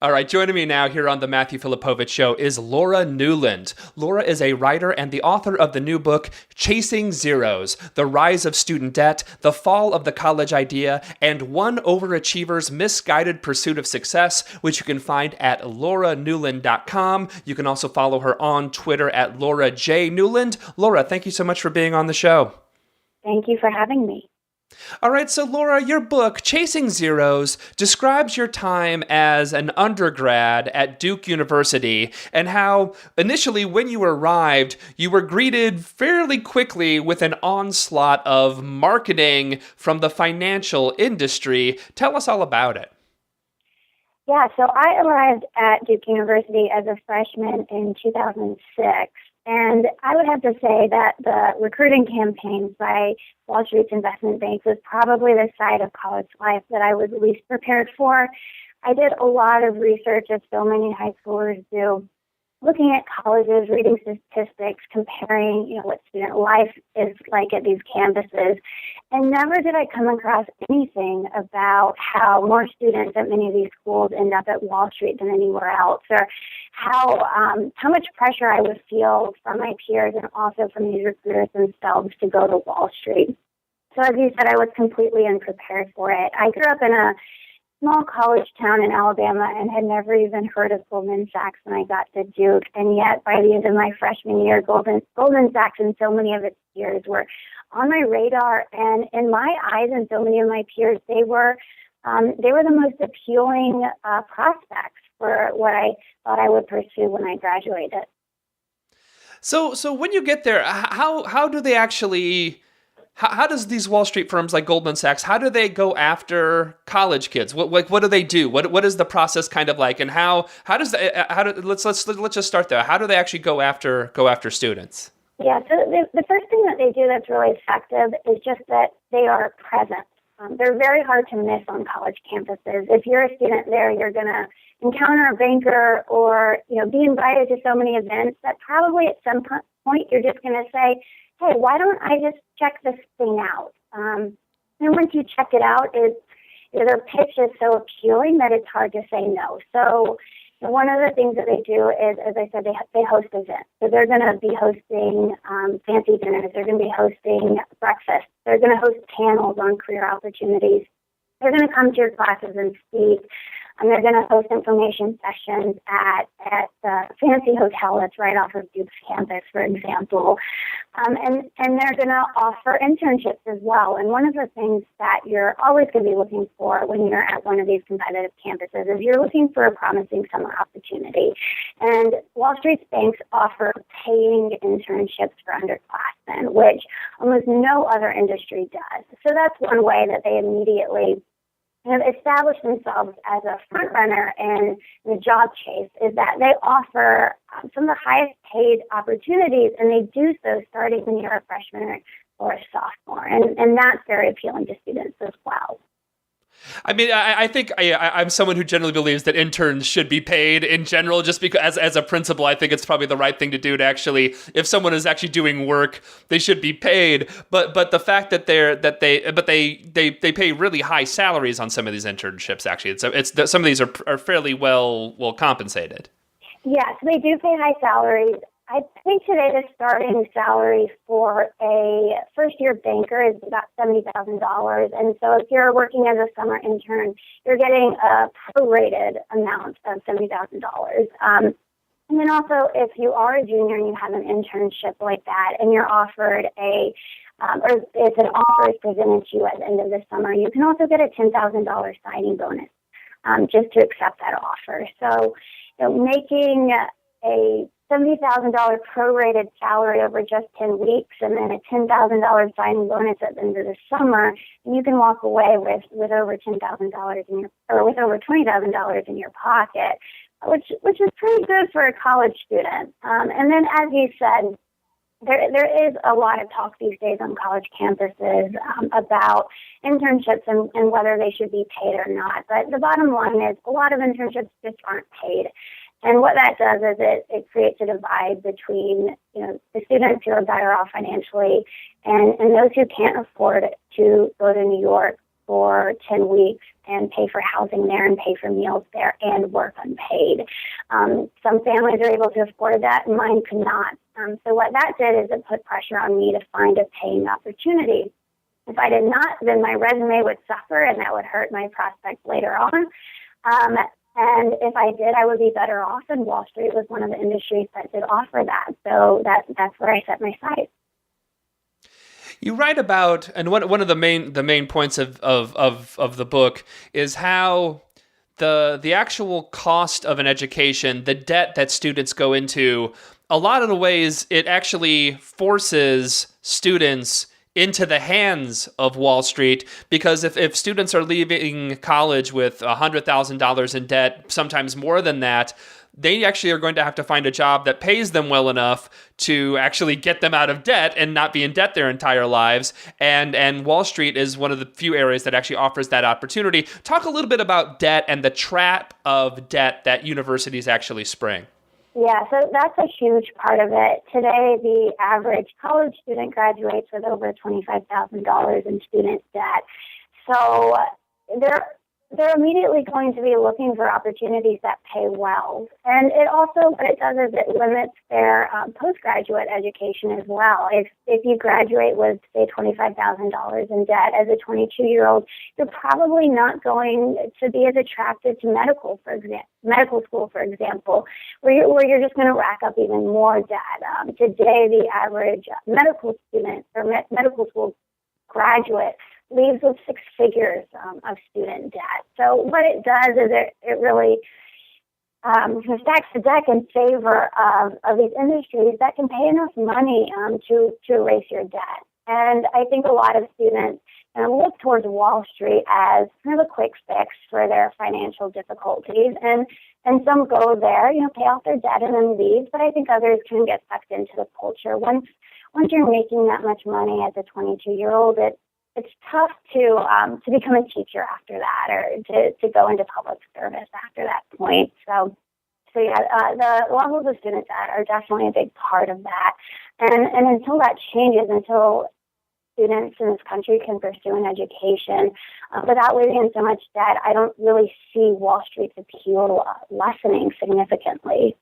All right, joining me now here on the Matthew Filipovich Show is Laura Newland. Laura is a writer and the author of the new book, Chasing Zeros, The Rise of Student Debt, The Fall of the College Idea, and One Overachiever's Misguided Pursuit of Success, which you can find at lauranewland.com. You can also follow her on Twitter at Laura J. Newland. Laura, thank you so much for being on the show. Thank you for having me. All right, so Laura, your book, Chasing Zeros, describes your time as an undergrad at Duke University and how initially when you arrived, you were greeted fairly quickly with an onslaught of marketing from the financial industry. Tell us all about it. Yeah, so I arrived at Duke University as a freshman in 2006. And I would have to say that the recruiting campaigns by Wall Street's investment banks was probably the side of college life that I was least prepared for. I did a lot of research, as so many high schoolers do, looking at colleges, reading statistics, comparing, what student life is like at these campuses. And never did I come across anything about how more students at many of these schools end up at Wall Street than anywhere else, or how much pressure I would feel from my peers and also from these recruiters themselves to go to Wall Street. So as you said, I was completely unprepared for it. I grew up in a small college town in Alabama and had never even heard of Goldman Sachs when I got to Duke. And yet, by the end of my freshman year, Goldman Sachs and so many of its peers were on my radar. And in my eyes and so many of my peers, they were the most appealing prospects for what I thought I would pursue when I graduated. So when you get there, how do they actually? How does these Wall Street firms like Goldman Sachs, how do they go after college kids? What do they do? What is the process kind of like? And let's just start there. How do they actually go after students? Yeah, so the first thing that they do that's really effective is just that they are present. They're very hard to miss on college campuses. If you're a student there, you're going to encounter a banker or be invited to so many events that probably at some point you're just going to say, hey, why don't I just check this thing out? And once you check it out, their pitch is so appealing that it's hard to say no. So one of the things that they do is, as I said, they host events. So they're going to be hosting fancy dinners. They're going to be hosting breakfast. They're going to host panels on career opportunities. They're going to come to your classes and speak. And they're going to host information sessions at the fancy hotel that's right off of Duke's campus, for example. And they're going to offer internships as well. And one of the things that you're always going to be looking for when you're at one of these competitive campuses is you're looking for a promising summer opportunity. And Wall Street's banks offer paying internships for underclassmen, which almost no other industry does. So that's one way that they immediately establish themselves as a front runner in the job chase is that they offer some of the highest paid opportunities, and they do so starting when you're a freshman or a sophomore. And that's very appealing to students as well. I mean, I think I'm someone who generally believes that interns should be paid in general, just because as a principle, I think it's probably the right thing to do to actually, if someone is actually doing work, they should be paid. But the fact that they pay really high salaries on some of these internships, actually, it's some of these are fairly well compensated. Yes, they do pay high salaries. I think today the starting salary for a first-year banker is about $70,000. And so if you're working as a summer intern, you're getting a prorated amount of $70,000. And then also, if you are a junior and you have an internship like that and you're offered or if an offer is presented to you at the end of the summer, you can also get a $10,000 signing bonus just to accept that offer. So making a $70,000 prorated salary over just 10 weeks and then a $10,000 signing bonus at the end of the summer, and you can walk away with over $10,000 with over $20,000 in your pocket, which is pretty good for a college student. And then, as you said, there is a lot of talk these days on college campuses about internships and whether they should be paid or not. But the bottom line is a lot of internships just aren't paid. And what that does is it creates a divide between, the students who are better off financially and those who can't afford to go to New York for 10 weeks and pay for housing there and pay for meals there and work unpaid. Some families are able to afford that, and mine could not. So what that did is it put pressure on me to find a paying opportunity. If I did not, then my resume would suffer, and that would hurt my prospects later on. And if I did, I would be better off, and Wall Street was one of the industries that did offer that. So that's where I set my sights. You write about, and one of the main points of the book is how the actual cost of an education, the debt that students go into, a lot of the ways it actually forces students into the hands of Wall Street, because if students are leaving college with $100,000 in debt, sometimes more than that, they actually are going to have to find a job that pays them well enough to actually get them out of debt and not be in debt their entire lives. And Wall Street is one of the few areas that actually offers that opportunity. Talk a little bit about debt and the trap of debt that universities actually spring. Yeah, so that's a huge part of it. Today, the average college student graduates with over $25,000 in student debt. So they're immediately going to be looking for opportunities that pay well. And it also, what it does is it limits their postgraduate education as well. If you graduate with, say, $25,000 in debt as a 22-year-old, you're probably not going to be as attracted to medical school, for example, where you're just going to rack up even more debt. Today, the average medical student or medical school graduate leaves with six figures of student debt. So what it does is it really stacks the deck in favor of these industries that can pay enough money to erase your debt. And I think a lot of students look towards Wall Street as kind of a quick fix for their financial difficulties. And some go there, pay off their debt and then leave. But I think others can get sucked into the culture. Once you're making that much money as a 22-year-old, it's tough to become a teacher after that, or to go into public service after that point. So yeah, the levels of student debt are definitely a big part of that. And until that changes, until students in this country can pursue an education without living in so much debt, I don't really see Wall Street's appeal lessening significantly.